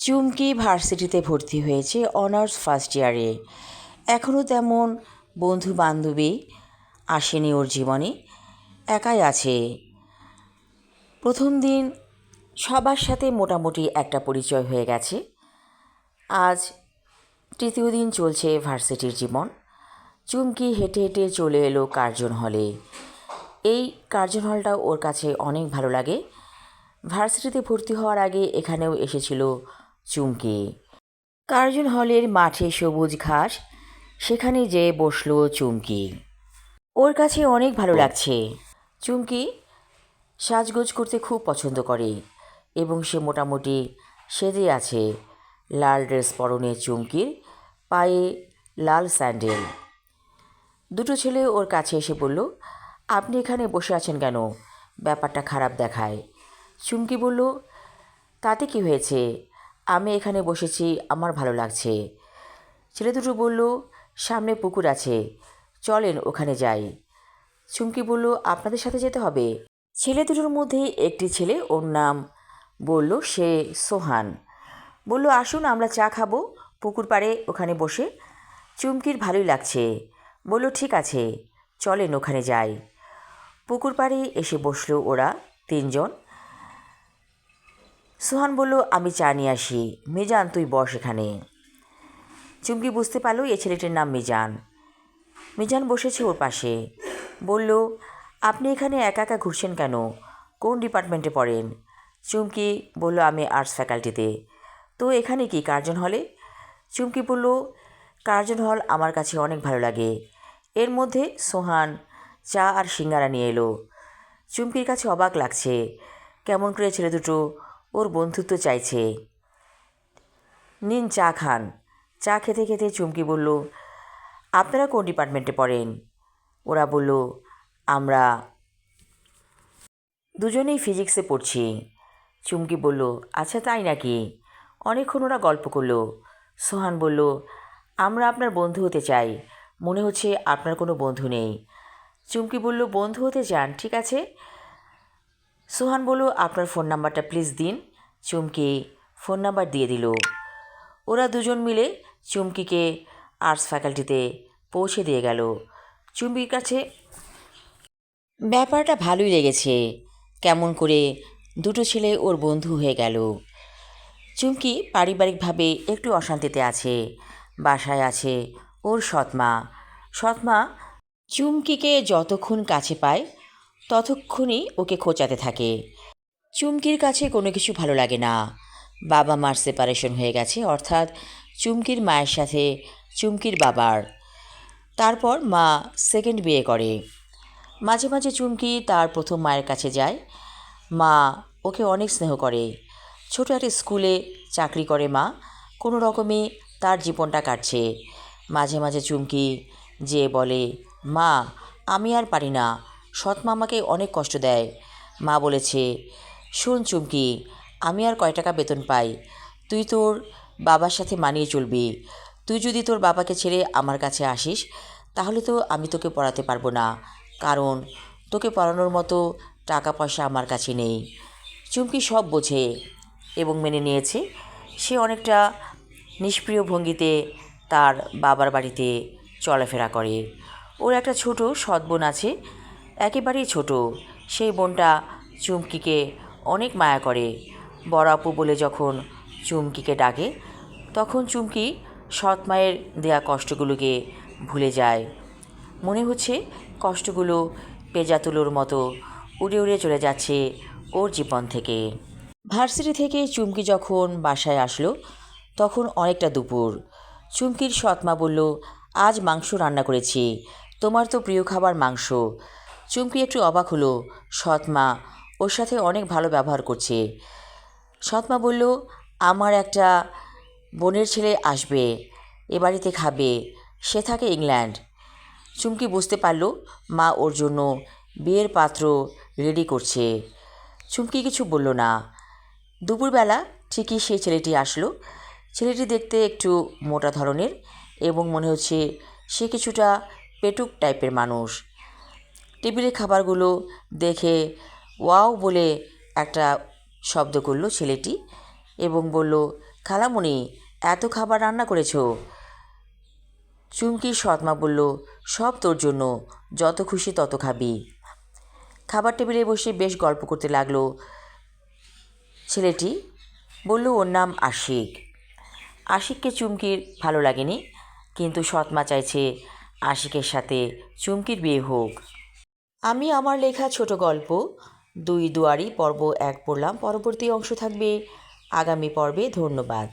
চুমকি ভার্সিটিতে ভর্তি হয়েছে অনার্স ফার্স্ট ইয়ারে। এখনও তেমন বন্ধু বান্ধবী আসেনি ওর জীবনে, একাই আছে। প্রথম দিন সবার সাথে মোটামুটি একটা পরিচয় হয়ে গেছে। আজ তৃতীয় দিন চলছে ভার্সিটির জীবন। চুমকি হেঁটে হেঁটে চলে এলো কার্জন হলে। এই কার্জন হলটা ওর কাছে অনেক ভালো লাগে। ভার্সিটিতে ভর্তি হওয়ার আগে এখানেও এসেছিল চুমকি। কার্জন হলের মাঠে সবুজ ঘাস, সেখানে যেয়ে বসলো চুমকি। ওর কাছে অনেক ভালো লাগছে। চুমকি সাজগোজ করতে খুব পছন্দ করে এবং সে মোটামুটি সেজে আছে। লাল ড্রেস পরনে চুমকির, পায়ে লাল স্যান্ডেল। দুটো ছেলে ওর কাছে এসে বলল, আপনি এখানে বসে আছেন কেন? ব্যাপারটা খারাপ দেখায়। চুমকি বলল, তাতে কি হয়েছে? আমি এখানে বসেছি, আমার ভালো লাগছে। ছেলে দুটো বলল, সামনে পুকুর আছে, চলেন ওখানে যাই। চুমকি বলল, আপনাদের সাথে যেতে হবে? ছেলে দুটোর মধ্যে একটি ছেলে, ওর নাম বলল সে সোহান, বলল, আসুন আমরা চা খাবো পুকুর পাড়ে ওখানে বসে। চুমকির ভালোই লাগছে, বলল, ঠিক আছে চলেন ওখানে যাই। পুকুর পাড়ে এসে বসলো ওরা তিনজন। সোহান বলল, আমি চা নিয়ে আসি, মিজান তুই বস এখানে। চুমকি বুঝতে পারলো এ ছেলেটির নাম মিজান। মিজান বসেছে ওর পাশে, বলল, আপনি এখানে একা একা ঘুরছেন কেন? কোন ডিপার্টমেন্টে পড়েন? চুমকি বলল, আমি আর্টস ফ্যাকাল্টিতে। তো এখানে কি কার্জন হলে? চুমকি বলল, কার্জন হল আমার কাছে অনেক ভালো লাগে। এর মধ্যে সোহান চা আর সিঙ্গারা নিয়ে এলো। চুমকির কাছে অবাক লাগছে, কেমন করে ছেলে দুটো ওর বন্ধুত্ব চাইছে। নিন চা খান। চা খেতে খেতে চুমকি বলল, আপনারা কোন ডিপার্টমেন্টে পড়েন? ওরা বলল, আমরা দুজনেই ফিজিক্সে পড়ছি। চুমকি বলল, আচ্ছা তাই নাকি? অনেকক্ষণ ওরা গল্প করলো। সোহান বলল, আমরা আপনার বন্ধু হতে চাই, মনে হচ্ছে আপনার কোনো বন্ধু নেই। চুমকি বলল, বন্ধু হতে চান, ঠিক আছে। সোহান বলল, আপনার ফোন নাম্বারটা প্লিজ দিন। চুমকি ফোন নাম্বার দিয়ে দিল। ওরা দুজন মিলে চুমকিকে আর্টস ফ্যাকাল্টিতে পৌঁছে দিয়ে গেল। চুমকির কাছে ব্যাপারটা ভালোই লেগেছে, কেমন করে দুটো ছেলে ওর বন্ধু হয়ে গেল। চুমকি পারিবারিকভাবে একটু অশান্তিতে আছে। বাসায় আছে ওর সৎমা। সৎমা চুমকিকে যতক্ষণ কাছে পায় ততক্ষণই ওকে খোঁচাতে থাকে। চুমকির কাছে কোনো কিছু ভালো লাগে না। বাবা মার সেপারেশন হয়ে গেছে, অর্থাৎ চুমকির মায়ের সাথে চুমকির বাবার। তারপর মা সেকেন্ড বিয়ে করে। মাঝে মাঝে চুমকি তার প্রথম মায়ের কাছে যায়। মা ওকে অনেক স্নেহ করে। ছোটো একটা স্কুলে চাকরি করে মা, কোনো রকমে তার জীবনটা কাটছে। মাঝে মাঝে চুমকি যে বলে, মা আমি আর পারি না, সৎমা আমাকে অনেক কষ্ট দেয়। মা বলেছে, শোন চুমকি, আমি আর কয় টাকা বেতন পাই, তুই তোর বাবার সাথে মানিয়ে চলবি। তুই যদি তোর বাবাকে ছেড়ে আমার কাছে আসিস তাহলে তো আমি তোকে পড়াতে পারবো না, কারণ তোকে পড়ানোর মতো টাকা পয়সা আমার কাছে নেই। চুমকি সব বোঝে এবং মেনে নিয়েছে। সে অনেকটা নিষ্প্রিয় ভঙ্গিতে তার বাবার বাড়িতে চলাফেরা করে। ওর একটা ছোট সৎ বোন আছে, একেবারেই ছোট। সেই বোনটা চুমকিকে অনেক মায়া করে। বড় আপু বলে যখন চুমকিকে ডাকে তখন চুমকি সৎ মায়ের দেয়া কষ্টগুলোকে ভুলে যায়। মনে হচ্ছে কষ্টগুলো পেঁজা তুলোর মতো উড়ে উড়ে চলে যাচ্ছে ওর জীবন থেকে। ভার্সিটি থেকে চুমকি যখন বাসায় আসলো তখন অনেকটা দুপুর। চুমকির সৎমা বলল, আজ মাংস রান্না করেছি, তোমার তো প্রিয় খাবার মাংস। চুমকি একটু অবাক হলো, সৎমা ওর সাথে অনেক ভালো ব্যবহার করছে। সৎমা বলল, আমার একটা বোনের ছেলে আসবে, এ বাড়িতে খাবে, সে থাকে ইংল্যান্ড। চুমকি বুঝতে পারল মা ওর জন্য বিয়ের পাত্র রেডি করছে। চুমকি কিছু বলল না। দুপুরবেলা ঠিকই সেই ছেলেটি আসলো। ছেলেটি দেখতে একটু মোটা ধরনের এবং মনে হচ্ছে সে কিছুটা পেটুক টাইপের মানুষ। টেবিলে খাবারগুলো দেখে ওয়াও বলে একটা শব্দ করলো ছেলেটি এবং বলল, খালামণি, এত খাবার রান্না করেছো? চুমকির সৎমা বলল, সব তোর জন্য, যত খুশি তত খাবি। খাবার টেবিলে বসে বেশ গল্প করতে লাগলো। ছেলেটি বলল ওর নাম আশিক। আশিককে চুমকির ভালো লাগেনি, কিন্তু সৎমা চাইছে আশিকের সাথে চুমকির বিয়ে হোক। আমি আমার লেখা ছোট গল্প দুই দুয়ারি পর্ব 1 পড়লাম। পরবর্তী অংশ থাকবে আগামী পর্বে। ধন্যবাদ।